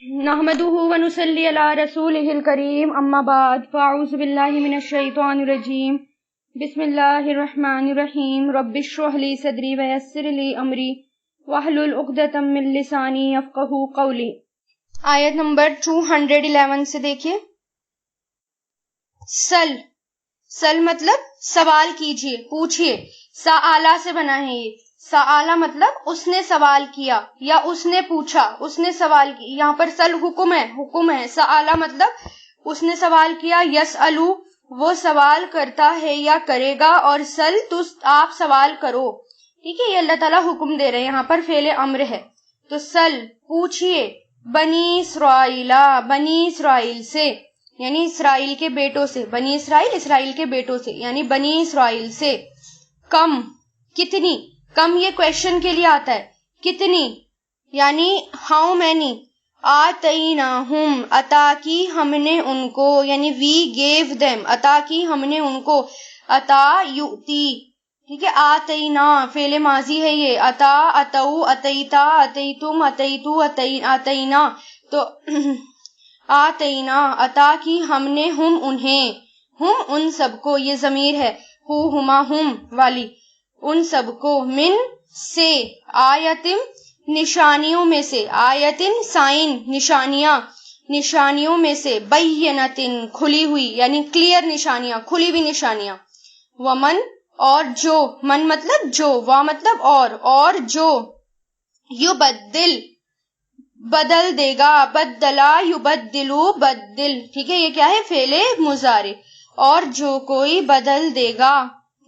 نحمده ونصلي على رسوله الكريم اما بعد فاعوذ بالله من الشيطان الرجيم بسم الله الرحمن الرحيم رب اشرح لي صدري ويسر لي امري واحلل عقدة من لساني يفقهوا قولي۔ آیت نمبر 211 سے دیکھیے، سل مطلب سوال کیجئے، پوچھئے، سآلہ سے بنا ہے یہ۔ سآلہ مطلب اس نے سوال کیا یا اس نے پوچھا، اس نے سوال کی۔ یہاں پر سل حکم ہے، سآلہ مطلب اس نے سوال کیا، یسألو وہ سوال کرتا ہے یا کرے گا، اور سل تو آپ سوال کرو، ٹھیک ہے۔ یہ اللہ تعالیٰ حکم دے رہے ہیں، یہاں پر فعل امر ہے۔ تو سل پوچھئے، بنی اسرائیل سے، یعنی اسرائیل کے بیٹوں سے، بنی اسرائیل کے بیٹوں سے، یعنی بنی اسرائیل سے۔ کم کتنی، کم یہ کویشچن کے لیے آتا ہے، کتنی یعنی ہاؤ مینی۔ آتیناہم عطا کی ہم نے ان کو، یعنی وی گیو دیم، عطا کی ہم نے ان کو۔ عطا یؤتی، ٹھیک ہے۔ آتینا فعل ماضی ہے یہ، عطا عطو عطیتا عطیتم عطیتو عطینا، تو آتینا عطا کی ہم نے ہم انہیں، ہم ان سب کو، یہ ضمیر ہے ہما ہم والی، ان سب کو، من سے، آیتم نشانیوں میں سے، آیتن سائن نشانیوں میں سے، بینتن کھلی ہوئی، یعنی کلیئر نشانیاں، کھلی ہوئی نشانیاں۔ ومن اور جو، من مطلب جو، وا مطلب اور جو، یبدل بدل دے گا، بدلا یبدلو بدل، ٹھیک ہے۔ یہ کیا ہے؟ فعل مضارع۔ اور جو کوئی بدل دے گا،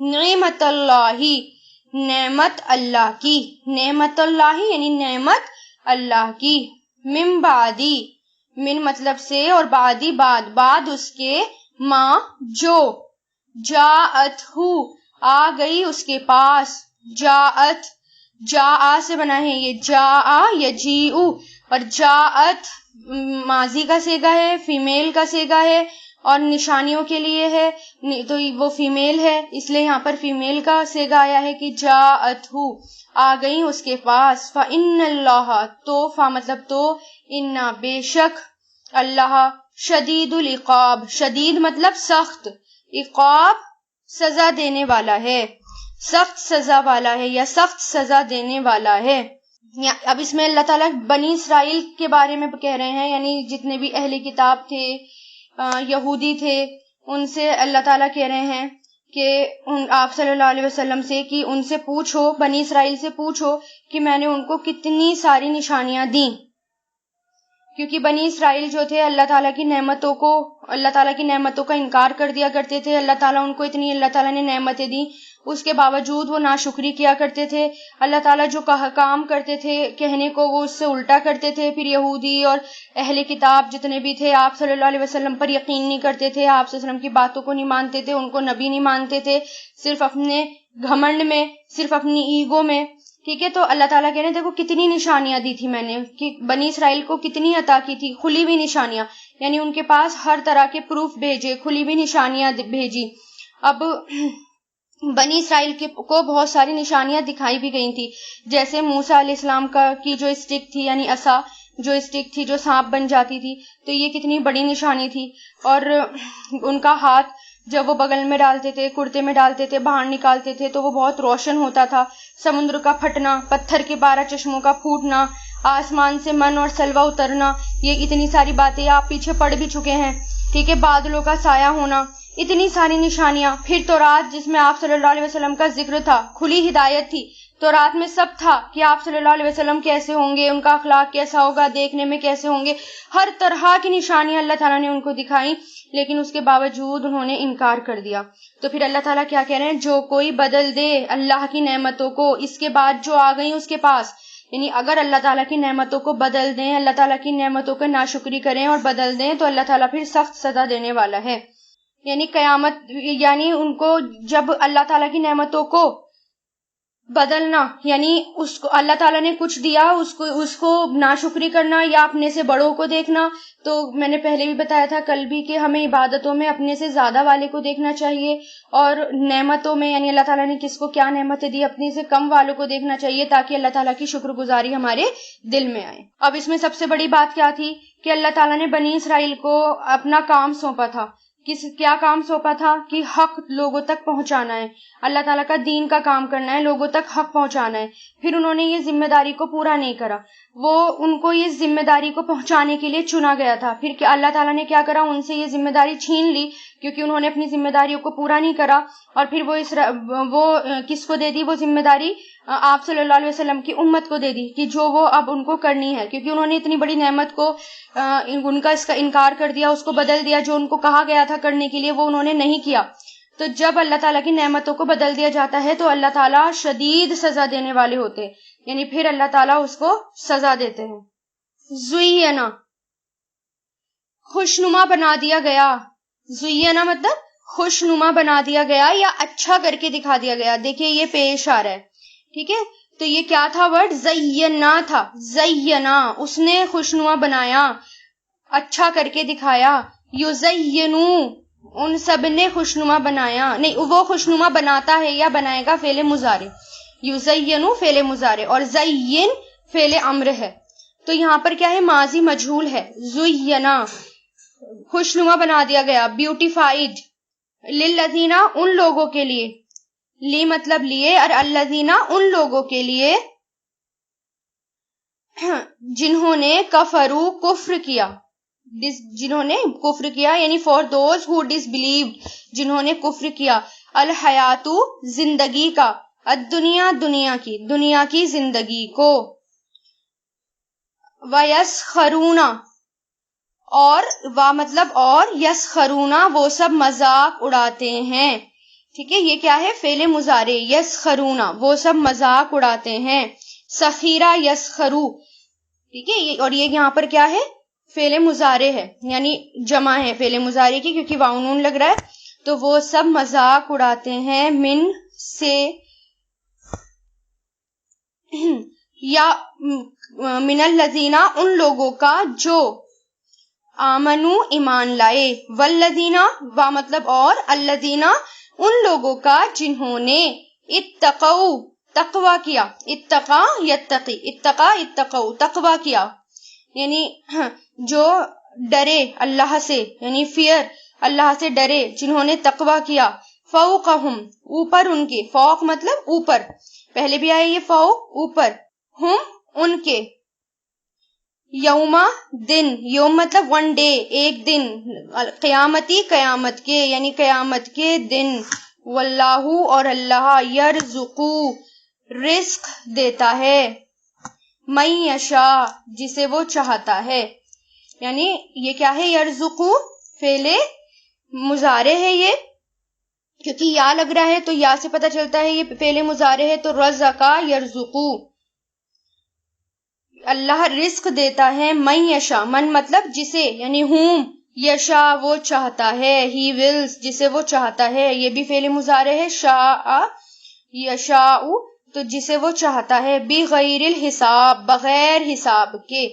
نعمت اللہ نعمت اللہ کی، نعمت اللہ یعنی نعمت اللہ کی، من بعدی من مطلب سے، اور بعدی بعد اس کے، ماں جو، جاءتہ آ گئی اس کے پاس، جاء سے بنا ہے یہ، جاء یجیء، اور جاءت ماضی کا صیغہ ہے، فیمیل کا صیغہ ہے، اور نشانیوں کے لیے ہے، تو وہ فیمیل ہے، اس لیے یہاں پر فیمیل کا صیغہ آیا ہے کہ جاءتہ آ گئی اس کے پاس۔ فإن اللہ تو، فا مطلب تو، انا بے شک، اللہ شدید العقاب، شدید مطلب سخت، عقاب سزا دینے والا ہے، سخت سزا والا ہے یا سخت سزا دینے والا ہے۔ اب اس میں اللہ تعالیٰ بنی اسرائیل کے بارے میں کہہ رہے ہیں، یعنی جتنے بھی اہل کتاب تھے، یہودی تھے، ان سے اللہ تعالیٰ کہہ رہے ہیں کہ آپ صلی اللہ علیہ وسلم سے کہ ان سے پوچھو، بنی اسرائیل سے پوچھو کہ میں نے ان کو کتنی ساری نشانیاں دیں، کیونکہ بنی اسرائیل جو تھے اللہ تعالیٰ کی نعمتوں کا انکار کر دیا کرتے تھے۔ اللہ تعالیٰ ان کو اتنی، اللہ تعالیٰ نے نعمتیں دیں، اس کے باوجود وہ ناشکری کیا کرتے تھے۔ اللہ تعالیٰ جو کام کرتے تھے کہنے کو، وہ اس سے الٹا کرتے تھے۔ پھر یہودی اور اہل کتاب جتنے بھی تھے، آپ صلی اللہ علیہ وسلم پر یقین نہیں کرتے تھے، آپ صلی اللہ علیہ وسلم کی باتوں کو نہیں مانتے تھے، ان کو نبی نہیں مانتے تھے، صرف اپنے گھمنڈ میں، صرف اپنی ایگو میں، ٹھیک ہے۔ تو اللہ تعالیٰ کہہ رہے ہیں دیکھو کتنی نشانیاں دی تھی میں نے، کہ بنی اسرائیل کو کتنی عطا کی تھی، کھلی ہوئی نشانیاں، یعنی ان کے پاس ہر طرح کے پروف بھیجے، کھلی ہوئی نشانیاں بھیجی۔ اب بنی اسرائیل کو بہت ساری نشانیاں دکھائی بھی گئی تھی، جیسے موسیٰ علیہ السلام کی جو اسٹک تھی، یعنی عصا جو اسٹک تھی، جو سانپ بن جاتی تھی، تو یہ کتنی بڑی نشانی تھی۔ اور ان کا ہاتھ جب وہ بغل میں ڈالتے تھے، کرتے میں ڈالتے تھے، باہر نکالتے تھے تو وہ بہت روشن ہوتا تھا۔ سمندر کا پھٹنا، پتھر کے 12 چشموں کا پھوٹنا، آسمان سے من اور سلوہ اترنا، یہ اتنی ساری باتیں آپ پیچھے پڑھ بھی چکے ہیں، ٹھیک ہے۔ بادلوں کا سایہ ہونا، اتنی ساری نشانیاں۔ پھر تورات جس میں آپ صلی اللہ علیہ وسلم کا ذکر تھا، کھلی ہدایت تھی، تورات میں سب تھا کہ آپ صلی اللہ علیہ وسلم کیسے ہوں گے، ان کا اخلاق کیسا ہوگا، دیکھنے میں کیسے ہوں گے، ہر طرح کی نشانیاں اللہ تعالیٰ نے ان کو دکھائیں، لیکن اس کے باوجود انہوں نے انکار کر دیا۔ تو پھر اللہ تعالیٰ کیا کہہ رہے ہیں؟ جو کوئی بدل دے اللہ کی نعمتوں کو، اس کے بعد جو آ گئی اس کے پاس، یعنی اگر اللہ تعالیٰ کی نعمتوں کو بدل دیں، اللہ تعالیٰ کی نعمتوں کو ناشکری کریں اور بدل دیں، تو اللہ تعالیٰ پھر سخت سزا دینے والا ہے۔ یعنی قیامت، یعنی ان کو جب اللہ تعالیٰ کی نعمتوں کو بدلنا یعنی اس کو اللہ تعالیٰ نے کچھ دیا اس کو ناشکری کرنا یا اپنے سے بڑوں کو دیکھنا. تو میں نے پہلے بھی بتایا تھا کل بھی کہ ہمیں عبادتوں میں اپنے سے زیادہ والے کو دیکھنا چاہیے, اور نعمتوں میں یعنی اللہ تعالیٰ نے کس کو کیا نعمتیں دی اپنے سے کم والوں کو دیکھنا چاہیے, تاکہ اللہ تعالیٰ کی شکر گزاری ہمارے دل میں آئے. اب اس میں سب سے بڑی بات کیا تھی کہ اللہ تعالیٰ نے بنی اسرائیل کو اپنا کام سونپا تھا. کیا کام سونپا تھا کہ حق لوگوں تک پہنچانا ہے, اللہ تعالیٰ کا دین کا کام کرنا ہے, لوگوں تک حق پہنچانا ہے. پھر انہوں نے یہ ذمہ داری کو پورا نہیں کرا, ان کو یہ ذمہ داری کو پہنچانے کے لیے چنا گیا تھا. پھر اللہ تعالیٰ نے کیا کرا, ان سے یہ ذمہ داری چھین لی کیونکہ انہوں نے اپنی ذمہ داریوں کو پورا نہیں کرا. اور پھر وہ کس کو دے دی وہ ذمہ داری, آپ صلی اللہ علیہ وسلم کی امت کو دے دی کہ جو وہ اب ان کو کرنی ہے, کیونکہ انہوں نے اتنی بڑی نعمت کو اس کا انکار کر دیا, اس کو بدل دیا. جو ان کو کہا گیا تھا کرنے کے لیے وہ انہوں نے نہیں کیا. تو جب اللہ تعالیٰ کی نعمتوں کو بدل دیا جاتا ہے تو اللہ تعالیٰ شدید سزا دینے والے ہوتے, یعنی پھر اللہ تعالیٰ اس کو سزا دیتے ہیں. زینا خوشنما بنا دیا گیا, زینا مطلب خوشنما بنا دیا گیا یا اچھا کر کے دکھا دیا گیا. دیکھیں یہ پیش آ رہا ہے, ٹھیک ہے. تو یہ کیا تھا ورڈ, زینا تھا. زینا اس نے خوشنما بنایا, اچھا کر کے دکھایا. یزینو ان سب نے خوشنما بنایا, نہیں وہ خوشنما بناتا ہے یا بنائے گا فعل مضارع. یزینو فعل مضارع اور زین فعل امر ہے. تو یہاں پر کیا ہے, ماضی مجہول ہے. زینا خوشنما بنا دیا گیا, بیوٹیفائڈ. للذین ان لوگوں کے لیے, لی مطلب لیے, اور الذین ان لوگوں کے لیے جنہوں نے کفروا کفر کیا, جنہوں نے کفر کیا یعنی for those who disbelieved, جنہوں نے کفر کیا. الحیات زندگی کا, الدنیا دنیا کی زندگی کو. وَيَسْخَرُونَ اور وا مطلب اور, یسخرون وہ سب مذاق اڑاتے ہیں. ٹھیک ہے, یہ کیا ہے, فعل مضارع. یسخرون وہ سب مذاق اڑاتے ہیں. سخیرہ یسخرو, ٹھیک ہے. اور یہ یہاں پر کیا ہے, فعل مضارع ہے, یعنی جمع ہے فعل مضارع کی کیونکہ واو نون لگ رہا ہے. تو وہ سب مذاق اڑاتے ہیں من سے, یا من الذین ان لوگوں کا جو آمنو ایمان لائے. والذین وا مطلب اور, الذین ان لوگوں کا جنہوں نے اتقوا تقوی کیا. اتقا یتقی, اتقا اتقوا تقوی کیا یعنی جو ڈرے اللہ سے, یعنی فیئر اللہ سے ڈرے, جنہوں نے تقوی کیا. فوقہم اوپر ان کے, فوق مطلب اوپر, پہلے بھی آئے یہ فوق اوپر, ہم ان کے. یوما دن, یوم مطلب ون ڈے ایک دن, قیامتی قیامت کے یعنی قیامت کے دن. واللہ اور اللہ, یرزقو رزق دیتا ہے, من یشاء جسے وہ چاہتا ہے. یعنی یہ کیا ہے, یرزقو فعل مضارع ہے یہ, کیونکہ یا لگ رہا ہے تو یا سے پتہ چلتا ہے یہ فعل مضارع ہے. تو رزقا یرزقو, اللہ رزق دیتا ہے. من یشاء, من مطلب جسے یعنی ہوں, یشا وہ چاہتا ہے, ہی ولز جسے وہ چاہتا ہے, یہ بھی فعل مضارع ہے. شاء یشاء تو جسے وہ چاہتا ہے. بغیر الحساب بغیر حساب کے,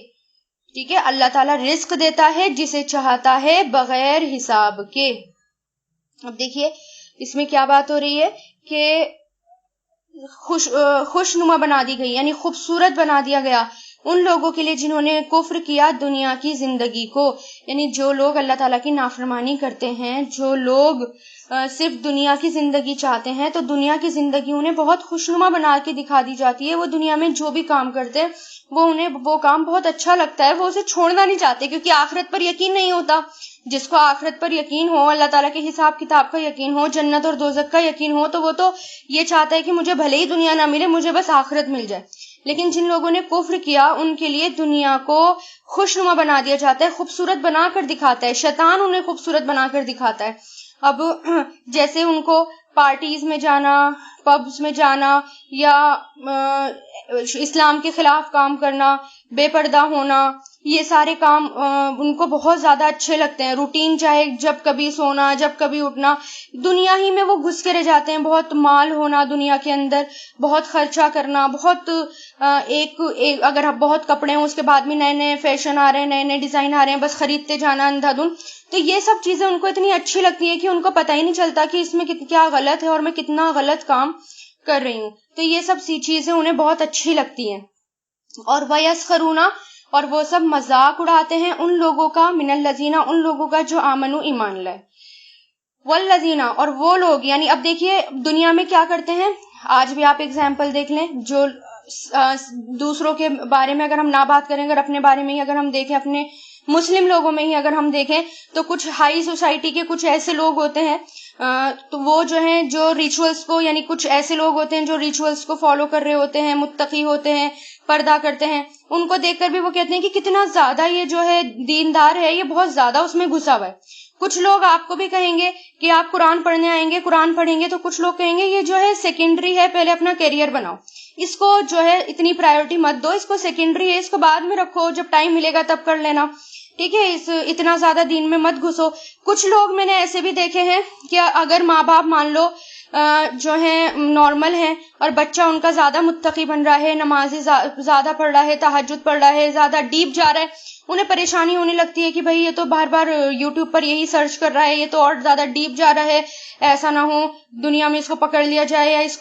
ٹھیک ہے. اللہ تعالیٰ رزق دیتا ہے جسے چاہتا ہے بغیر حساب کے. اب دیکھیے اس میں کیا بات ہو رہی ہے کہ خوشنما بنا دی گئی یعنی خوبصورت بنا دیا گیا ان لوگوں کے لیے جنہوں نے کفر کیا دنیا کی زندگی کو. یعنی جو لوگ اللہ تعالیٰ کی نافرمانی کرتے ہیں, جو لوگ صرف دنیا کی زندگی چاہتے ہیں, تو دنیا کی زندگی انہیں بہت خوشنما بنا کے دکھا دی جاتی ہے. وہ دنیا میں جو بھی کام کرتے ہیں انہیں وہ کام بہت اچھا لگتا ہے, وہ اسے چھوڑنا نہیں چاہتے کیونکہ آخرت پر یقین نہیں ہوتا. جس کو آخرت پر یقین ہو, اللہ تعالیٰ کے حساب کتاب کا یقین ہو, جنت اور دوزخ کا یقین ہو, تو وہ تو یہ چاہتا ہے کہ مجھے بھلے ہی دنیا نہ ملے, مجھے بس آخرت مل جائے. لیکن جن لوگوں نے کفر کیا ان کے لیے دنیا کو خوشنما بنا دیا جاتا ہے, خوبصورت بنا کر دکھاتا ہے. شیطان انہیں خوبصورت بنا کر دکھاتا ہے. اب جیسے ان کو پارٹیز میں جانا, پبز میں جانا, یا اسلام کے خلاف کام کرنا, بے پردہ ہونا, یہ سارے کام ان کو بہت زیادہ اچھے لگتے ہیں. روٹین چاہے جب کبھی سونا جب کبھی اٹھنا, دنیا ہی میں وہ گھس کے رہ جاتے ہیں. بہت مال ہونا دنیا کے اندر, بہت خرچہ کرنا, بہت اگر بہت کپڑے ہوں اس کے بعد بھی نئے نئے فیشن آ رہے ہیں, نئے نئے ڈیزائن آ رہے ہیں, بس خریدتے جانا اندھا دھن. تو یہ سب چیزیں ان کو اتنی اچھی لگتی ہیں کہ ان کو پتہ ہی نہیں چلتا کہ اس میں کیا غلط ہے اور میں کتنا غلط کام کر رہی ہوں. تو یہ سب چیزیں انہیں بہت اچھی لگتی ہیں. اور وَيَسْخَرُونَ, اور وہ سب مذاق اڑاتے ہیں ان لوگوں کا, من الذین, ان لوگوں کا جو آمنو, ایمان لائے, والذین, اور وہ لوگ. یعنی اب دیکھیے دنیا میں کیا کرتے ہیں, آج بھی آپ اگزامپل دیکھ لیں, جو دوسروں کے بارے میں اگر ہم نہ بات کریں, اگر اپنے بارے میں ہی اگر ہم دیکھیں, اپنے مسلم لوگوں میں ہی اگر ہم دیکھیں, تو کچھ ہائی سوسائٹی کے کچھ ایسے لوگ ہوتے ہیں, تو وہ جو ہیں جو ریچولز کو, یعنی کچھ ایسے لوگ ہوتے ہیں جو ریچولز کو فالو کر رہے ہوتے ہیں, متقی ہوتے ہیں, پردہ کرتے ہیں, ان کو دیکھ کر بھی وہ کہتے ہیں کہ کتنا زیادہ یہ جو ہے دیندار ہے, یہ بہت زیادہ اس میں گھسا ہوا ہے. کچھ لوگ آپ کو بھی کہیں گے کہ آپ قرآن پڑھنے آئیں گے, قرآن پڑھیں گے, تو کچھ لوگ کہیں گے یہ جو ہے سیکنڈری ہے, پہلے اپنا کیریئر بناؤ, اس کو جو ہے اتنی پرائیورٹی مت دو, اس کو سیکنڈری ہے, اس کو بعد میں رکھو, جب ٹائم ملے گا تب کر لینا, ٹھیک ہے, اتنا زیادہ دین میں مت گھسو. کچھ لوگ میں نے ایسے بھی دیکھے ہیں کہ اگر ماں باپ مان لو جو ہیں نارمل ہیں, اور بچہ ان کا زیادہ متقی بن رہا ہے, نمازیں زیادہ پڑھ رہا ہے, تہجد پڑھ رہا ہے, زیادہ ڈیپ جا رہا ہے, انہیں پریشانی ہونے لگتی ہے کہ بھائی یہ تو بار بار یوٹیوب پر یہی سرچ کر رہا ہے, یہ تو اور زیادہ ڈیپ جا رہا ہے, ایسا نہ ہو دنیا میں اس کو پکڑ لیا جائے, یا اس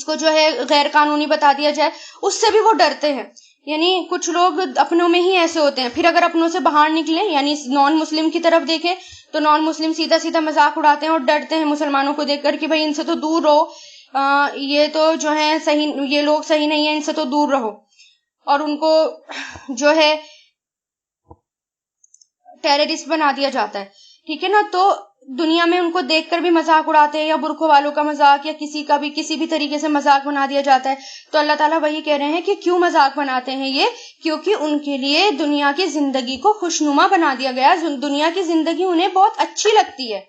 کو جو ہے غیر قانونی بتا دیا جائے, اس سے بھی وہ ڈرتے ہیں. یعنی کچھ لوگ اپنوں میں ہی ایسے ہوتے ہیں. پھر اگر اپنوں سے باہر نکلیں, یعنی نان مسلم کی طرف دیکھیں, تو نان مسلم سیدھا سیدھا مذاق اڑاتے ہیں اور ڈرتے ہیں مسلمانوں کو دیکھ کر کہ بھائی ان سے تو دور رہو, یہ تو جو ہے صحیح, یہ لوگ صحیح نہیں ہیں, ان سے تو دور رہو. اور ان کو جو ہے ٹیررسٹ بنا دیا جاتا ہے, ٹھیک ہے نا. تو دنیا میں ان کو دیکھ کر بھی مذاق اڑاتے ہیں, یا برقعوں والوں کا مذاق, یا کسی کا بھی کسی بھی طریقے سے مذاق بنا دیا جاتا ہے. تو اللہ تعالیٰ وہی کہہ رہے ہیں کہ کیوں مذاق بناتے ہیں یہ, کیونکہ ان کے لیے دنیا کی زندگی کو خوشنما بنا دیا گیا. دنیا کی زندگی انہیں بہت اچھی لگتی ہے,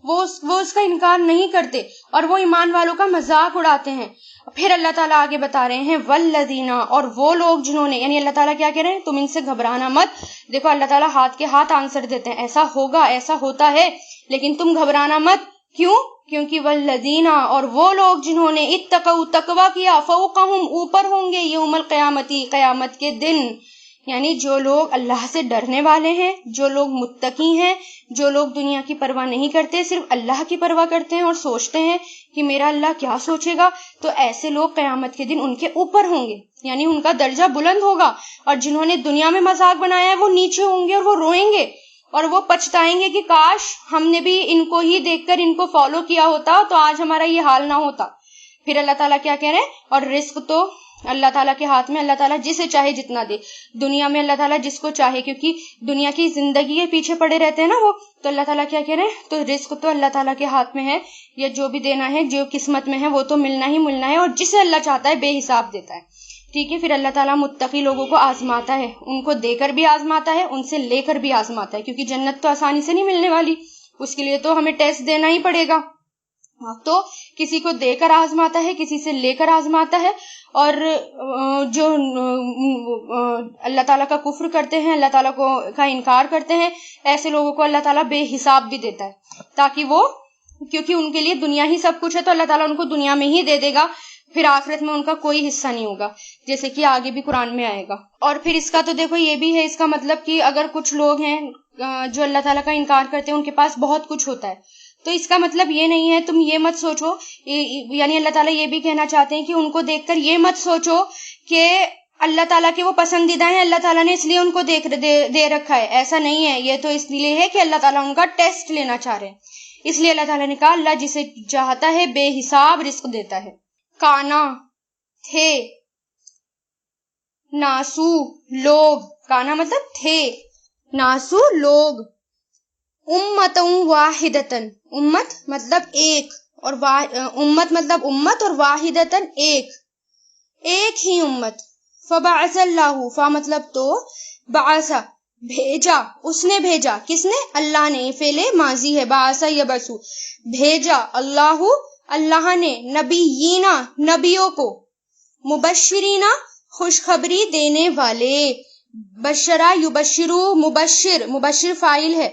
وہ اس کا انکار نہیں کرتے, اور وہ ایمان والوں کا مذاق اڑاتے ہیں. پھر اللہ تعالیٰ آگے بتا رہے ہیں والذین, اور وہ لوگ جنہوں نے, یعنی اللہ تعالیٰ کیا کہہ رہے ہیں, تم ان سے گھبرانا مت. دیکھو اللہ تعالیٰ ہاتھ کے ہاتھ آنسر دیتے ہیں, ایسا ہوگا, ایسا ہوتا ہے, لیکن تم گھبرانا مت. کیوں؟ کیونکہ والذین, اور وہ لوگ جنہوں نے اتقوا, تقوی کیا, فوقہم, اوپر ہوں گے, یوم القیامتی, قیامت کے دن. یعنی جو لوگ اللہ سے ڈرنے والے ہیں, جو لوگ متقی ہیں, جو لوگ دنیا کی پرواہ نہیں کرتے, صرف اللہ کی پرواہ کرتے ہیں اور سوچتے ہیں کہ میرا اللہ کیا سوچے گا, تو ایسے لوگ قیامت کے دن ان کے اوپر ہوں گے, یعنی ان کا درجہ بلند ہوگا. اور جنہوں نے دنیا میں مذاق بنایا ہے وہ نیچے ہوں گے, اور وہ روئیں گے, اور وہ پچھتائیں گے کہ کاش ہم نے بھی ان کو ہی دیکھ کر ان کو فالو کیا ہوتا, تو آج ہمارا یہ حال نہ ہوتا. پھر اللہ تعالیٰ کیا کہہ رہے ہیں, اور رزق تو اللہ تعالیٰ کے ہاتھ میں, اللہ تعالیٰ جسے چاہے جتنا دے. دنیا میں اللہ تعالیٰ جس کو چاہے, کیونکہ دنیا کی زندگی کے پیچھے پڑے رہتے ہیں نا وہ, تو اللہ تعالیٰ کیا کہہ رہے ہیں, تو رزق تو اللہ تعالیٰ کے ہاتھ میں ہے, یا جو بھی دینا ہے, جو قسمت میں ہے وہ تو ملنا ہی ملنا ہے, اور جسے اللہ چاہتا ہے بے حساب دیتا ہے. ٹھیک ہے. پھر اللہ تعالیٰ متقی لوگوں کو آزماتا ہے, ان کو دے کر بھی آزماتا ہے, ان سے لے کر بھی آزماتا ہے, کیونکہ جنت تو آسانی سے نہیں ملنے والی, اس کے لیے تو ہمیں ٹیسٹ دینا ہی پڑے گا. تو کسی کو دے کر آزماتا ہے, کسی سے لے کر آزماتا ہے. اور جو اللہ تعالیٰ کا کفر کرتے ہیں, اللہ تعالیٰ کا انکار کرتے ہیں, ایسے لوگوں کو اللہ تعالیٰ بے حساب بھی دیتا ہے, تاکہ وہ, کیونکہ ان کے لیے دنیا ہی سب کچھ ہے, تو اللہ تعالیٰ ان کو دنیا میں ہی دے دے گا, پھر آخرت میں ان کا کوئی حصہ نہیں ہوگا, جیسے کہ آگے بھی قرآن میں آئے گا. اور پھر اس کا تو دیکھو یہ بھی ہے, اس کا مطلب کہ اگر کچھ لوگ ہیں جو اللہ تعالیٰ کا انکار کرتے ہیں, ان کے پاس بہت کچھ ہوتا ہے, تو اس کا مطلب یہ نہیں ہے, تم یہ مت سوچو, یعنی اللہ تعالیٰ یہ بھی کہنا چاہتے ہیں کہ ان کو دیکھ کر یہ مت سوچو کہ اللہ تعالیٰ کے وہ پسندیدہ ہیں, اللہ تعالیٰ نے اس لیے ان کو دے رکھا ہے. ایسا نہیں ہے, یہ تو اس لیے ہے کہ اللہ تعالیٰ ان کا ٹیسٹ لینا چاہ رہے ہیں, اس لیے اللہ تعالیٰ نے کہا اللہ جسے چاہتا ہے بے حساب رزق دیتا ہے. کانا, تھے, ناسو, لوگ, کانا مطلب تھے, ناسو لوگ, امتوں واحدتن, امت مطلب ایک, اور امت مطلب امت, اور واحدتن ایک ہی امت. فبعث اللہ, فا مطلب تو, بعث بھیجا, اس نے بھیجا, کس نے, اللہ نے, فعل ماضی ہے, بعث یبعث, بھیجا, اللہ نے, نبیینا, نبیوں کو, مبشرین, خوشخبری دینے والے, بشرا یبشرو مبشر، مبشر فاعل ہے،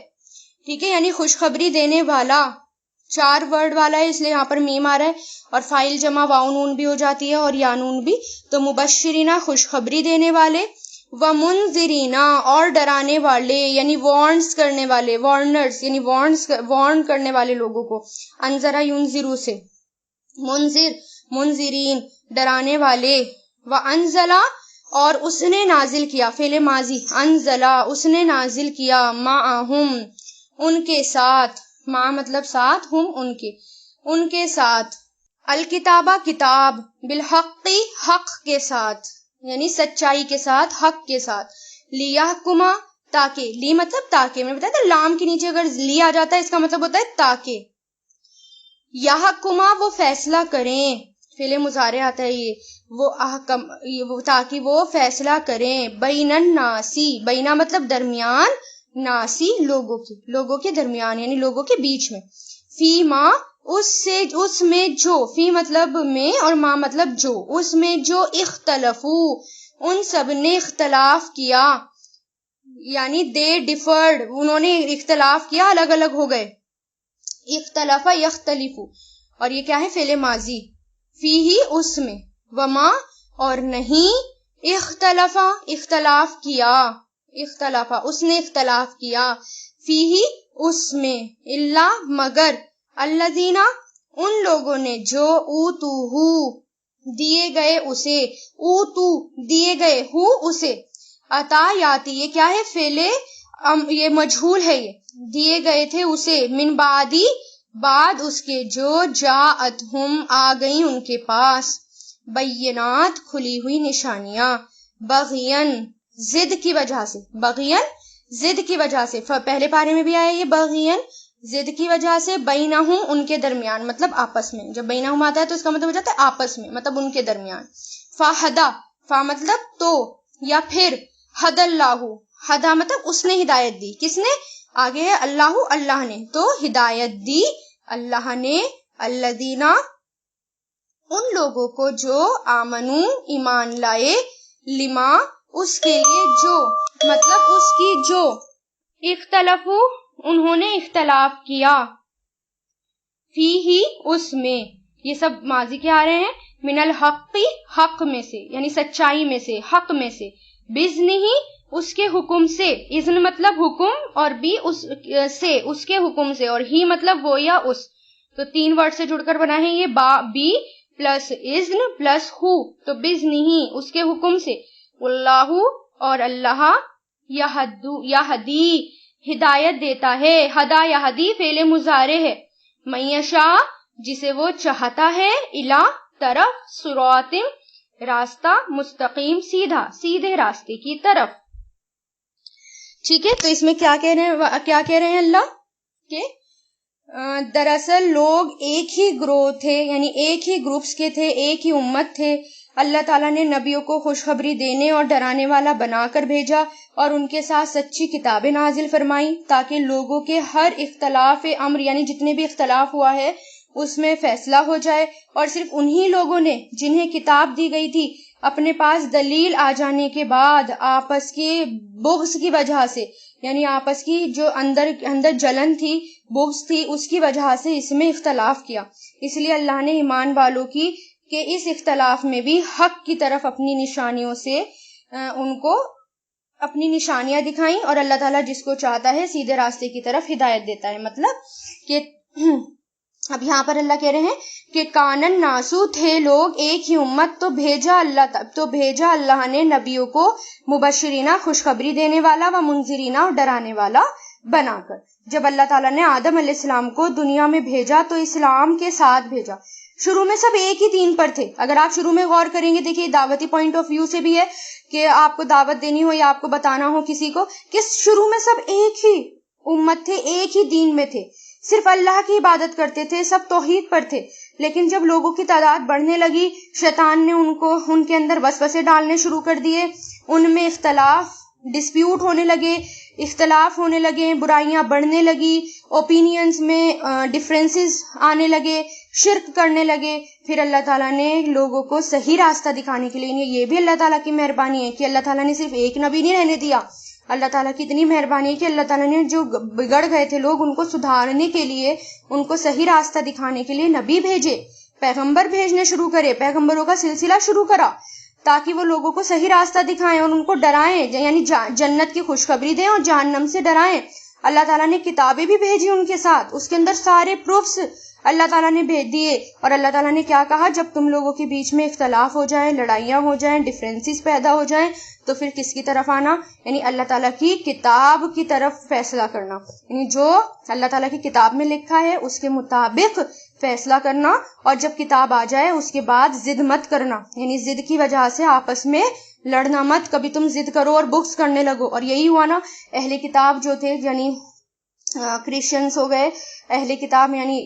ٹھیک ہے، یعنی خوشخبری دینے والا، 4 ورڈ والا ہے اس لیے یہاں پر میم آ رہا ہے، اور فاعل جمع واو نون بھی ہو جاتی ہے اور یا نون بھی، تو مبشرینا خوشخبری دینے والے، ومنذرینا اور ڈرانے والے یعنی وارنز کرنے والے، وارنرز یعنی وارن کرنے والے لوگوں کو، انذرا ینذرو سے، منذر منذرین ڈرانے والے، وانزلا اور اس نے نازل کیا، فعل ماضی، انزلا اس نے نازل کیا، معہم ان کے ساتھ، مع مطلب ساتھ، ہم ان کے ساتھ، الکتابہ کتاب، بالحق حق کے ساتھ یعنی سچائی کے ساتھ، حق کے ساتھ، لیحکما تاکہ، لی مطلب تاکہ، میں نے بتایا تھا لام کے نیچے اگر لی آ جاتا ہے اس کا مطلب ہوتا ہے تاکہ، یحکما وہ فیصلہ کریں، فعل مضارع آتا ہے وہ تاکہ وہ فیصلہ کریں، بین الناسی، بینا مطلب درمیان، ناسی لوگوں کے درمیان یعنی لوگوں کے بیچ میں، فی ما اس میں جو، فی مطلب میں اور ما مطلب جو، اس میں جو اختلفو ان سب نے اختلاف کیا، یعنی دے ڈیفرڈ انہوں نے اختلاف کیا، الگ الگ ہو گئے، اختلف یختلف، اور یہ کیا ہے فعل ماضی، فی ہی اس میں، وما اور نہیں، اختلاف کیا، اختلاف اس نے اختلاف کیا، فی ہی اس میں، اللہ مگر، الذین ان لوگوں نے جو، اوتوہو دیے گئے اسے، اوتو دیے گئے، ہو اسے، عطا یاتی یہ کیا ہے فعل یہ مجہول ہے، یہ دیے گئے تھے اسے، من بعدی بعد اس کے، جو جاءتہم آ گئیں ان کے پاس، بینات کھلی ہوئی نشانیاں، بغین ضد کی وجہ سے، بغین ضد کی وجہ سے، پہلے پارے میں بھی آیا یہ بغین ضد کی وجہ سے، بینہم ان کے درمیان مطلب آپس میں، جب بینہم آتا ہے تو اس کا مطلب ہو جاتا ہے آپس میں مطلب ان کے درمیان، فہدا فا مطلب تو، یا پھر ہد اللہ، ہدا مطلب اس نے ہدایت دی، کس نے، آگے ہے اللہ اللہ نے، تو ہدایت دی اللہ نے، الذین ان لوگوں کو جو، آمنو ایمان لائے، لما اس کے لیے جو مطلب اس کی جو، اختلفو انہوں نے اختلاف کیا، فی ہی اس میں، یہ سب ماضی کے آ رہے ہیں، من الحق حق میں سے یعنی سچائی میں سے، حق میں سے، بِإِذْنِهِ اس کے حکم سے، اذن مطلب حکم اور بھی اس سے، اس کے حکم سے، اور ہی مطلب وہ یا اس، تو 3 ورڈ سے جڑ کر بنا ہے یہ بی پلس اذن پلس ہو، تو بِإِذْنِهِ اس کے حکم سے، اللہ اور اللہ، یہدی ہدایت دیتا ہے، ہدا یہدی فعل مضارع ہے، من یشاء جسے وہ چاہتا ہے، الی طرف، صراط راستہ، مستقیم سیدھے راستے کی طرف، ٹھیک ہے، تو اس میں کیا کہہ رہے ہیں اللہ کہ دراصل لوگ ایک ہی گروہ تھے یعنی ایک ہی گروپس کے تھے، ایک ہی امت تھے، اللہ تعالیٰ نے نبیوں کو خوشخبری دینے اور ڈرانے والا بنا کر بھیجا اور ان کے ساتھ سچی کتابیں نازل فرمائیں تاکہ لوگوں کے ہر اختلاف امر یعنی جتنے بھی اختلاف ہوا ہے اس میں فیصلہ ہو جائے، اور صرف انہی لوگوں نے جنہیں کتاب دی گئی تھی اپنے پاس دلیل آ جانے کے بعد آپس کے بغض کی وجہ سے یعنی آپس کی جو اندر جلن تھی، بغض تھی، اس کی وجہ سے اس میں اختلاف کیا، اس لیے اللہ نے ایمان والوں کی کہ اس اختلاف میں بھی حق کی طرف اپنی نشانیوں سے ان کو اپنی نشانیاں دکھائیں، اور اللہ تعالیٰ جس کو چاہتا ہے سیدھے راستے کی طرف ہدایت دیتا ہے، مطلب کہ اب یہاں پر اللہ کہہ رہے ہیں کہ کانن ناسو تھے لوگ ایک ہی امت، تو بھیجا اللہ نے نبیوں کو مبشرینہ خوشخبری دینے والا و منذرینہ اور ڈرانے والا بنا کر۔ جب اللہ تعالیٰ نے آدم علیہ السلام کو دنیا میں بھیجا تو اسلام کے ساتھ بھیجا، شروع میں سب ایک ہی دین پر تھے، اگر آپ شروع میں غور کریں گے، دیکھیے دعوتی پوائنٹ آف ویو سے بھی ہے کہ آپ کو دعوت دینی ہو یا آپ کو بتانا ہو کسی کو کہ شروع میں سب ایک ہی امت تھے، ایک ہی دین میں تھے، صرف اللہ کی عبادت کرتے تھے، سب توحید پر تھے، لیکن جب لوگوں کی تعداد بڑھنے لگی شیطان نے ان کے اندر وسوسے ڈالنے شروع کر دیے، ان میں اختلاف ڈسپیوٹ ہونے لگے، برائیاں بڑھنے لگی، اوپینینز میں ڈفرینسز آنے لگے، شرک کرنے لگے. پھر اللہ تعالیٰ نے لوگوں کو صحیح راستہ دکھانے کے لیے، یہ بھی اللہ تعالیٰ کی مہربانی ہے کہ اللہ تعالیٰ نے صرف ایک نبی نہیں رہنے دیا. اللہ تعالیٰ کی اتنی مہربانی ہے کہ اللہ تعالیٰ نے جو بگڑ گئے تھے لوگ، ان کو سدھارنے کے لیے، ان کو صحیح راستہ دکھانے کے لیے نبی بھیجے، پیغمبر بھیجنے شروع کرے، پیغمبروں کا سلسلہ شروع کرا، تاکہ وہ لوگوں کو صحیح راستہ دکھائیں اور ان کو ڈرائیں، یعنی جنت کی خوشخبری دیں اور جہنم سے ڈرائیں. اللہ تعالیٰ نے کتابیں بھی بھیجی ان کے ساتھ، اس کے اندر سارے پروفس اللہ تعالیٰ نے بھیج دیے. اور اللہ تعالیٰ نے کیا کہا، جب تم لوگوں کے بیچ میں اختلاف ہو جائے، لڑائیاں ہو جائیں، ڈفرینسز پیدا ہو جائیں، تو پھر کس کی طرف آنا، یعنی اللہ تعالیٰ کی کتاب کی طرف فیصلہ کرنا، یعنی جو اللہ تعالیٰ کی کتاب میں لکھا ہے اس کے مطابق فیصلہ کرنا. اور جب کتاب آ جائے اس کے بعد ضد مت کرنا، یعنی ضد کی وجہ سے آپس میں لڑنا مت، کبھی تم ضد کرو اور بکس کرنے لگو. اور یہی ہوا نا، اہل کتاب جو تھے، یعنی کرسچنس ہو گئے، اہل کتاب یعنی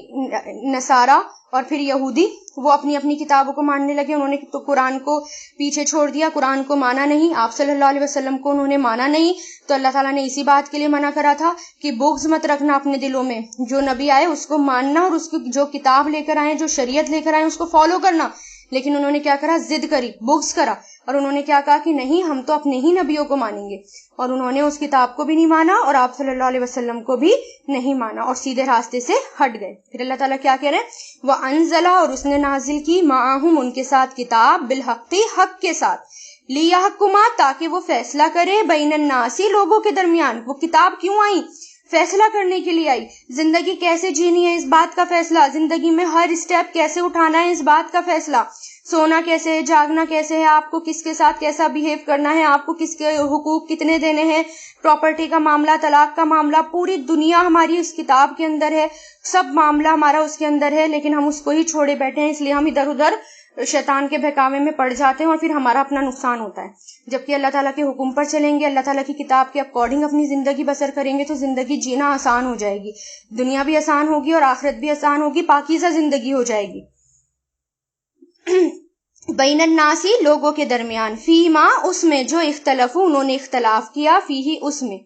نصارہ اور پھر یہودی، وہ اپنی اپنی کتابوں کو ماننے لگے. انہوں نے تو قرآن کو پیچھے چھوڑ دیا، قرآن کو مانا نہیں، آپ صلی اللہ علیہ وسلم کو انہوں نے مانا نہیں. تو اللہ تعالیٰ نے اسی بات کے لیے منع کرا تھا کہ بغض مت رکھنا اپنے دلوں میں، جو نبی آئے اس کو ماننا اور اس کی جو کتاب لے کر آئے، جو شریعت لے کر آئے اس کو فالو کرنا. لیکن انہوں نے کیا کرا، ضد کری، بغض کرا، اور انہوں نے کیا کہا کہ نہیں، ہم تو اپنے ہی نبیوں کو مانیں گے. اور انہوں نے اس کتاب کو بھی نہیں مانا اور آپ صلی اللہ علیہ وسلم کو بھی نہیں مانا اور سیدھے راستے سے ہٹ گئے. پھر اللہ تعالیٰ کیا کہہ رہے ہیں، وَأَنزَلَ، اور اس نے نازل کی، مَعَهُمْ، ان کے ساتھ، کتاب، بِالْحَقِّ، حق کے ساتھ، لِيَحْكُمَ، تاکہ وہ فیصلہ کرے، بین الناس، لوگوں کے درمیان. وہ کتاب کیوں آئی؟ فیصلہ کرنے کے لیے آئی. زندگی کیسے جینی ہے اس بات کا فیصلہ، زندگی میں ہر اسٹیپ کیسے اٹھانا ہے اس بات کا فیصلہ، سونا کیسے ہے، جاگنا کیسے ہے، آپ کو کس کے ساتھ کیسا بیہیو کرنا ہے، آپ کو کس کے حقوق کتنے دینے ہیں، پراپرٹی کا معاملہ، طلاق کا معاملہ، پوری دنیا ہماری اس کتاب کے اندر ہے، سب معاملہ ہمارا اس کے اندر ہے. لیکن ہم اس کو ہی چھوڑے بیٹھے ہیں، اس لیے ہم ادھر ادھر شیطان کے بہکاوے میں پڑ جاتے ہیں اور پھر ہمارا اپنا نقصان ہوتا ہے. جبکہ اللہ تعالیٰ کے حکم پر چلیں گے، اللہ تعالیٰ کی کتاب کے اکارڈنگ اپنی زندگی بسر کریں گے، تو زندگی جینا آسان ہو جائے گی، دنیا بھی آسان ہوگی اور آخرت بھی آسان ہوگی، پاکیزہ زندگی ہو جائے گی. بین الناس، لوگوں کے درمیان، فیما، اس میں، جو اختلفوا، انہوں نے اختلاف کیا، فیہ، اس میں،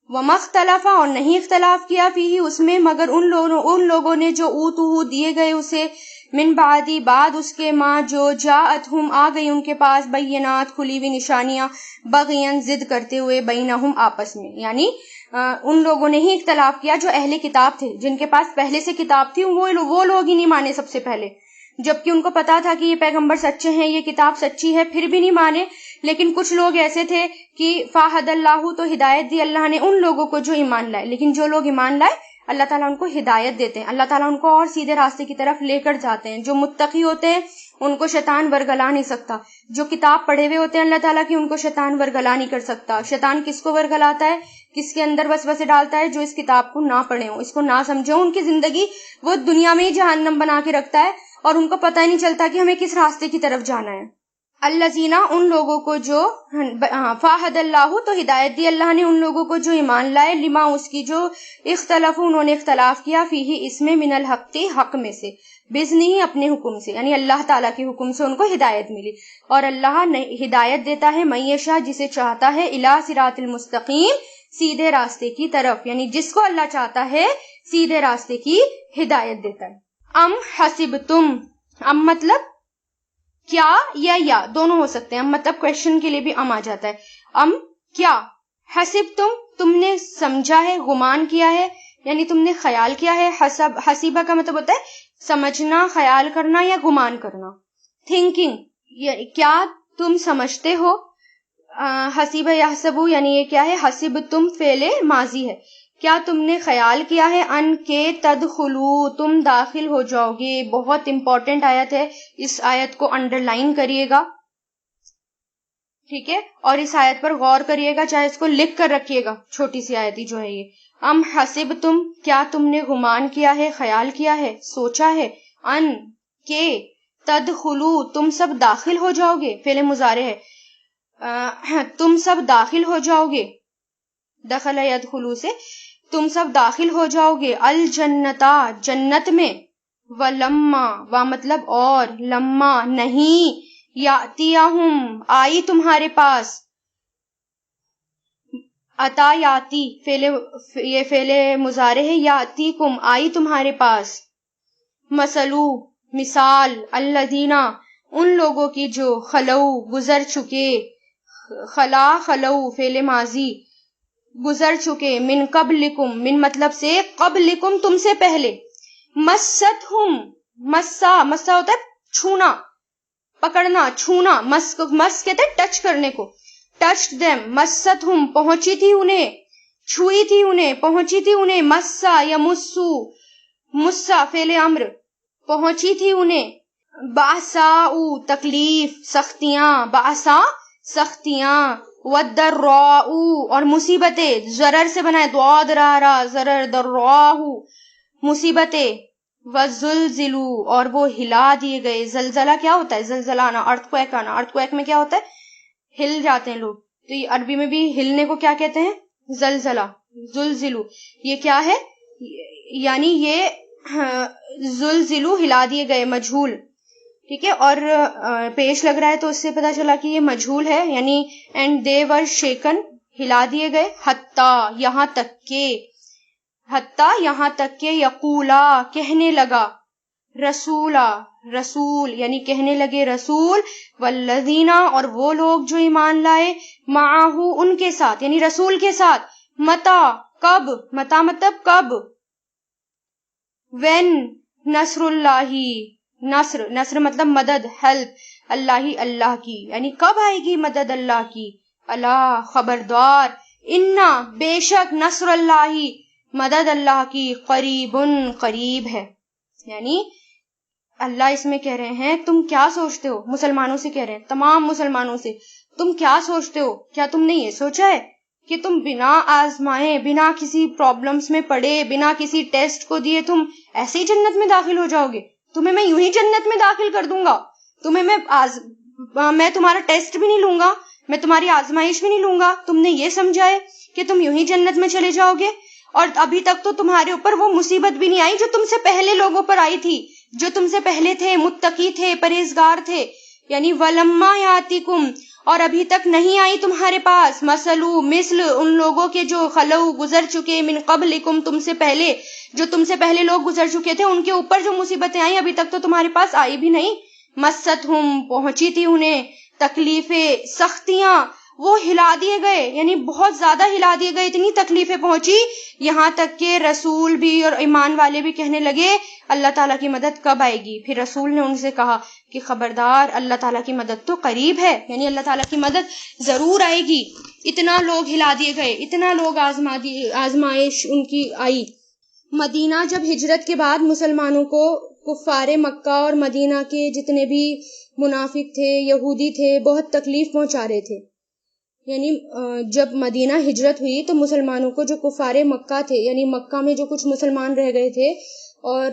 وما اختلف، اور نہیں اختلاف کیا، فیہ، اس میں، مگر ان لوگوں نے جو اوتوہ، دیے گئے اسے، من بعدی، بعد اس کے، ما، جو، جاءتہم، آ گئی ان کے پاس، بینات، کھلی ہوئی نشانیاں، بغین، ضد کرتے ہوئے، بینہم، آپس میں، یعنی ان لوگوں نے ہی اختلاف کیا جو اہل کتاب تھے، جن کے پاس پہلے سے کتاب تھی، وہ لوگ ہی نہیں مانے سب سے پہلے، جبکہ ان کو پتا تھا کہ یہ پیغمبر سچے ہیں، یہ کتاب سچی ہے، پھر بھی نہیں مانے. لیکن کچھ لوگ ایسے تھے کہ فاہد اللہ، تو ہدایت دی اللہ نے ان لوگوں کو جو ایمان لائے. لیکن جو لوگ ایمان لائے اللہ تعالیٰ ان کو ہدایت دیتے ہیں، اللہ تعالیٰ ان کو اور سیدھے راستے کی طرف لے کر جاتے ہیں. جو متقی ہوتے ہیں ان کو شیطان ورگلا نہیں سکتا، جو کتاب پڑھے ہوئے ہوتے ہیں اللہ تعالیٰ کی، ان کو شیطان ورگلا نہیں کر سکتا. شیطان کس کو ورگلاتا ہے، کس کے اندر وسوسے ڈالتا ہے، جو اس کتاب کو نہ پڑھے ہوں، اس کو نہ سمجھے ہوں، ان کی زندگی وہ دنیا میں ہی جہنم بنا کے رکھتا ہے اور ان کو پتہ ہی نہیں چلتا کہ ہمیں کس راستے کی طرف جانا ہے. الذین، ان لوگوں کو جو، فاہد اللہ، تو ہدایت دی اللہ نے ان لوگوں کو جو ایمان لائے، لما، اس کی، جو اختلاف، انہوں نے اختلاف کیا، فیہ، اس میں، من الحق، حق میں سے، بزنی، اپنے حکم سے، یعنی اللہ تعالیٰ کے حکم سے ان کو ہدایت ملی. اور اللہ ہدایت دیتا ہے من یشاء، جسے چاہتا ہے، الی صراط المستقیم، سیدھے راستے کی طرف، یعنی جس کو اللہ چاہتا ہے سیدھے راستے کی ہدایت دیتا ہے. ام حسبتم، ام مطلب کیا یا دونوں ہو سکتے ہیں، ام مطلب کویشچن کے لیے بھی ام آ جاتا ہے. ام کیا، حسبتم، تم نے سمجھا ہے، گمان کیا ہے، یعنی تم نے خیال کیا ہے. حسیبہ کا مطلب ہوتا ہے سمجھنا، خیال کرنا یا گمان کرنا. تھنکنگ، کیا تم سمجھتے ہو. حسیبہ یحسبو، یعنی یہ کیا ہے، حسبتم فعل ماضی ہے، کیا تم نے خیال کیا ہے، ان کے، تدخلو، تم داخل ہو جاؤ گے. بہت امپورٹنٹ آیت ہے، اس آیت کو انڈر لائن کریے گا، ٹھیک ہے، اور اس آیت پر غور کریے گا، چاہے اس کو لکھ کر رکھیے گا، چھوٹی سی آیت ہی جو ہے یہ. ام حسبتم، کیا تم نے گمان کیا ہے، خیال کیا ہے، سوچا ہے، ان کے، تدخلو، تم سب داخل ہو جاؤ گے، فعل مضارع ہے، تم سب داخل ہو جاؤ گے، دخل یدخلو سے، تم سب داخل ہو جاؤ گے، الجنتا، جنت میں، ولما، و مطلب اور، لما نہیں، یاتیہم، آئی تمہارے پاس، اتا یاتی، یہ فعل مضارع ہے، یاتیکم، آئی تمہارے پاس، مثلو، مثال الذین ان لوگوں کی جو خلو گزر چکے، خلا خلو فعل ماضی گزر چکے، من قبلکم من مطلب سے قبلکم تم سے پہلے، مستہم مسا مسا ہوتا ہے چھونا پکڑنا چھونا، مس کہتے ہیں ٹچ کرنے کو، ٹچ دیم مستہم پہنچی تھی انہیں، چھوئی تھی انہیں، پہنچی تھی انہیں، مسا یا مسو مسا فعل امر پہنچی تھی انہیں، باساؤ تکلیف سختیاں، باسا سختیاں، والضراء اور مصیبتیں، ضرر سے بنائے دعا درارا ضرر دراہ مصیبتیں، وزلزلوا اور وہ ہلا دیے گئے، زلزلہ کیا ہوتا ہے؟ زلزلہ آنا، ارتھ کویک آنا، ارتھ کویک میں کیا ہوتا ہے؟ ہل جاتے ہیں لوگ، تو یہ عربی میں بھی ہلنے کو کیا کہتے ہیں؟ زلزلہ، زلزلو، یہ کیا ہے؟ یعنی یہ زلزلو ہلا دیے گئے، مجہول، ٹھیک ہے، اور پیش لگ رہا ہے تو اس سے پتا چلا کہ یہ مجہول ہے، یعنی اینڈ دے ور شیکن ہلا دیے گئے، حتی یہاں تک کہ یقولا کہنے لگا، رسولا رسول یعنی کہنے لگے رسول، والذین اور وہ لوگ جو ایمان لائے، معاہو ان کے ساتھ یعنی رسول کے ساتھ، متا کب، متا مطلب کب، وین نصر اللہ نصر مطلب مدد، ہیلپ، اللہ کی یعنی کب آئے گی مدد اللہ کی، اللہ خبردار، انا بے شک نصر اللہ مدد اللہ کی، قریب ہے، یعنی اللہ اس میں کہہ رہے ہیں تم کیا سوچتے ہو، مسلمانوں سے کہہ رہے ہیں، تمام مسلمانوں سے، تم کیا سوچتے ہو، کیا تم نے یہ سوچا ہے کہ تم بنا آزمائے، بنا کسی پرابلمز میں پڑے، بنا کسی ٹیسٹ کو دیے تم ایسے ہی جنت میں داخل ہو جاؤ گے؟ تمہیں میں یوں ہی جنت میں داخل کر دوں گا، تمہیں میں تمہارا ٹیسٹ بھی نہیں لوں گا، میں تمہاری آزمائش بھی نہیں لوں گا، تم نے یہ سمجھا ہے کہ تم یوں ہی جنت میں چلے جاؤ گے؟ اور ابھی تک تو تمہارے اوپر وہ مصیبت بھی نہیں آئی جو تم سے پہلے لوگوں پر آئی تھی، جو تم سے پہلے تھے، متقی تھے، پرہیزگار تھے، یعنی ولما یاتکم اور ابھی تک نہیں آئی تمہارے پاس، مثل ان لوگوں کے جو خلو گزر چکے، من قبلکم تم سے پہلے، جو تم سے پہلے لوگ گزر چکے تھے ان کے اوپر جو مصیبتیں آئیں ابھی تک تو تمہارے پاس آئی بھی نہیں، مستہم پہنچی تھی انہیں، تکلیفیں سختیاں، وہ ہلا دیے گئے یعنی بہت زیادہ ہلا دیے گئے، اتنی تکلیفیں پہنچی یہاں تک کہ رسول بھی اور ایمان والے بھی کہنے لگے اللہ تعالیٰ کی مدد کب آئے گی؟ پھر رسول نے ان سے کہا کہ خبردار اللہ تعالیٰ کی مدد تو قریب ہے، یعنی اللہ تعالیٰ کی مدد ضرور آئے گی، اتنا لوگ ہلا دیے گئے، اتنا لوگ آزمائش ان کی آئی۔ مدینہ جب ہجرت کے بعد مسلمانوں کو کفار مکہ اور مدینہ کے جتنے بھی منافق تھے، یہودی تھے، بہت تکلیف پہنچا رہے تھے، یعنی جب مدینہ ہجرت ہوئی تو مسلمانوں کو جو کفار مکہ تھے، یعنی مکہ میں جو کچھ مسلمان رہ گئے تھے اور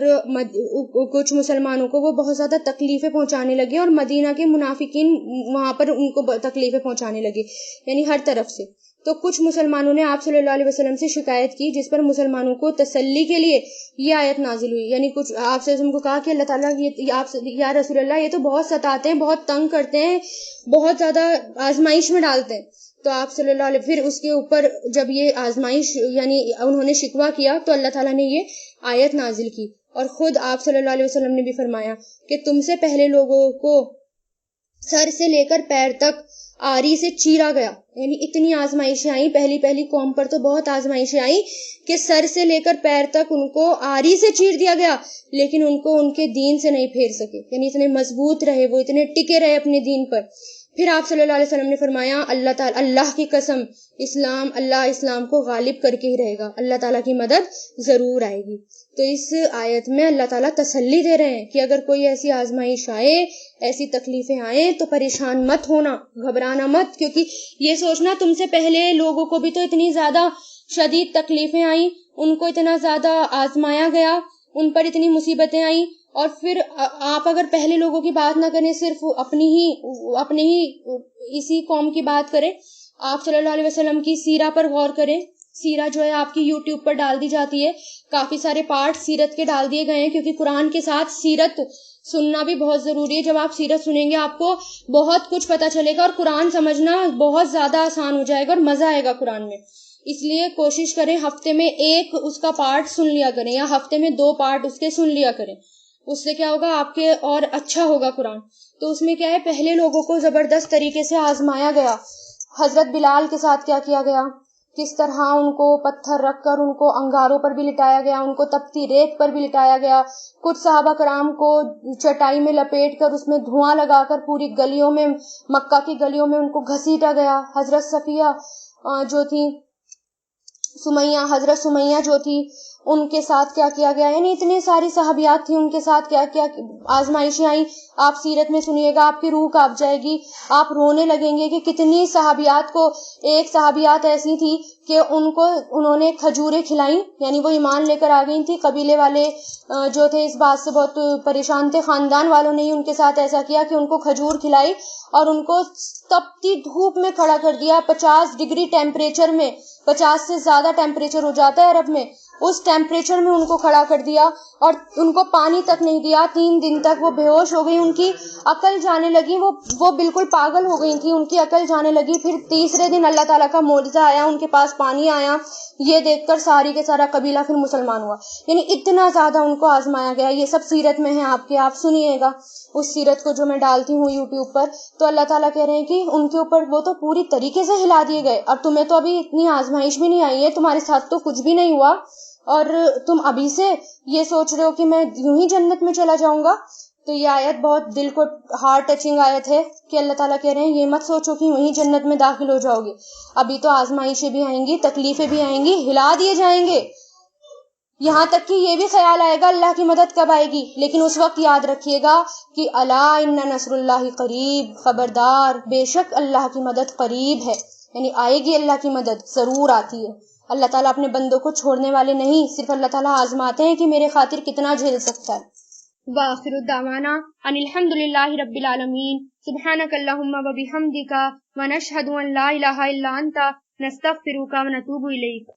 کچھ مسلمانوں کو وہ بہت زیادہ تکلیفیں پہنچانے لگے، اور مدینہ کے منافقین وہاں پر ان کو تکلیفیں پہنچانے لگے، یعنی ہر طرف سے۔ تو کچھ مسلمانوں نے آپ صلی اللہ علیہ وسلم سے شکایت کی، جس پر مسلمانوں کو تسلی کے لیے یہ آیت نازل ہوئی، یعنی کچھ آپ سے کو کہا کہ اللہ تعالیٰ یا رسول اللہ یہ تو بہت ستاتے ہیں، بہت تنگ کرتے ہیں، بہت زیادہ آزمائش میں ڈالتے ہیں۔ تو آپ صلی اللہ علیہ پھر اس کے اوپر جب یہ آزمائش یعنی انہوں نے شکوہ کیا تو اللہ تعالیٰ نے یہ آیت نازل کی، اور خود آپ صلی اللہ علیہ وسلم نے بھی فرمایا کہ تم سے پہلے لوگوں کو سر سے لے کر پیر تک آری سے چیرا گیا، یعنی اتنی آزمائشیں آئیں، پہلی قوم پر تو بہت آزمائشیں آئیں کہ سر سے لے کر پیر تک ان کو آری سے چیر دیا گیا، لیکن ان کو ان کے دین سے نہیں پھیر سکے، یعنی اتنے مضبوط رہے، وہ اتنے ٹکے رہے اپنے دین پر۔ پھر آپ صلی اللہ علیہ وسلم نے فرمایا اللہ کی قسم اللہ اسلام کو غالب کر کے ہی رہے گا، اللہ تعالیٰ کی مدد ضرور آئے گی۔ تو اس آیت میں اللہ تعالیٰ تسلی دے رہے ہیں کہ اگر کوئی ایسی آزمائش آئے، ایسی تکلیفیں آئیں تو پریشان مت ہونا، گھبرانا مت، کیونکہ یہ سوچنا تم سے پہلے لوگوں کو بھی تو اتنی زیادہ شدید تکلیفیں آئیں، ان کو اتنا زیادہ آزمایا گیا، ان پر اتنی مصیبتیں آئیں، اور پھر آپ اگر پہلے لوگوں کی بات نہ کریں، صرف اپنے ہی اسی قوم کی بات کریں، آپ صلی اللہ علیہ وسلم کی سیرہ پر غور کریں۔ سیرہ جو ہے آپ کی یوٹیوب پر ڈال دی جاتی ہے، کافی سارے پارٹ سیرت کے ڈال دیے گئے ہیں، کیونکہ قرآن کے ساتھ سیرت سننا بھی بہت ضروری ہے۔ جب آپ سیرت سنیں گے آپ کو بہت کچھ پتہ چلے گا، اور قرآن سمجھنا بہت زیادہ آسان ہو جائے گا، اور مزہ آئے گا قرآن میں۔ اس لیے کوشش کریں ہفتے میں ایک اس کا پارٹ سن لیا کریں، یا ہفتے میں 2 پارٹ اس کے سن لیا کریں۔ اس سے کیا ہوگا آپ کے اور اچھا ہوگا قرآن. تو اس میں کیا ہے پہلے لوگوں کو زبردست طریقے سے آزمایا گیا. حضرت بلال کے ساتھ کیا کیا گیا, کس طرح ان کو پتھر رکھ کر ان کو انگاروں پر بھی لٹایا گیا, ان کو تپتی ریت پر بھی لٹایا گیا. کچھ صحابہ کرام کو چٹائی میں لپیٹ کر اس میں دھواں لگا کر پوری گلیوں میں, مکہ کی گلیوں میں ان کو گھسیٹا گیا. حضرت صفیہ جو تھی حضرت سمیہ جو تھی, ان کے ساتھ کیا کیا گیا. یعنی اتنے ساری صحابیات تھی, ان کے ساتھ کیا کیا آزمائشیں آئیں. آپ سیرت میں سنیے گا, آپ کی روح کانپ جائے گی, آپ رونے لگیں گے کہ کتنی صحابیات کو. ایک صحابیات ایسی تھی کہ انہوں نے کھجوریں کھلائیں, یعنی وہ ایمان لے کر آ گئی تھی. قبیلے والے جو تھے اس بات سے بہت پریشان تھے, خاندان والوں نے ہی ان کے ساتھ ایسا کیا کہ ان کو کھجور کھلائی اور ان کو تپتی دھوپ میں کھڑا کر دیا. 50 ڈگری ٹیمپریچر میں, 50 سے زیادہ ٹیمپریچر ہو جاتا ہے عرب میں, اس ٹیمپریچر میں ان کو کھڑا کر دیا اور ان کو پانی تک نہیں دیا. 3 دن تک وہ بے ہوش ہو گئی, ان کی عقل جانے لگی, وہ بالکل پاگل ہو گئی تھی, ان کی عقل جانے لگی. پھر تیسرے دن اللہ تعالیٰ کا معجزہ آیا, ان کے پاس پانی آیا. یہ دیکھ کر ساری کے سارا قبیلہ پھر مسلمان ہوا. یعنی اتنا زیادہ ان کو آزمایا گیا. یہ سب سیرت میں ہے آپ کے, آپ سنیے گا اس سیرت کو جو میں ڈالتی ہوں یوٹیوب پر. تو اللہ تعالیٰ کہہ رہے ہیں کہ ان کے اوپر وہ تو پوری طریقے سے ہلا دیے گئے, اور تمہیں تو ابھی اتنی آزمائش بھی نہیں آئی ہے, تمہارے ساتھ تو کچھ بھی نہیں ہوا, اور تم ابھی سے یہ سوچ رہے ہو کہ میں یوں ہی جنت میں چلا جاؤں گا. تو یہ آیت بہت دل کو ہارٹ ٹچنگ آیت ہے کہ اللہ تعالیٰ کہہ رہے ہیں یہ مت سوچو کہ وہیں جنت میں داخل ہو جاؤ گے, ابھی تو آزمائشیں بھی آئیں گی, تکلیفیں بھی آئیں گی, ہلا دیے جائیں گے. یہاں تک کہ یہ بھی خیال آئے گا اللہ کی مدد کب آئے گی, لیکن اس وقت یاد رکھیے گا کہ الا ان نصر اللہ قریب, خبردار بے شک اللہ کی مدد قریب ہے. یعنی آئے گی اللہ کی مدد, ضرور آتی ہے. اللہ تعالیٰ اپنے بندوں کو چھوڑنے والے نہیں, صرف اللہ تعالیٰ آزماتے ہیں کہ میرے خاطر کتنا جھیل سکتا ہے. وآخر الدعوانا ان الحمدللہ رب العالمین. سبحانک اللہم و بحمدک ونشہد ان لا الہ الا انت نستغفرک ونتوب الیک.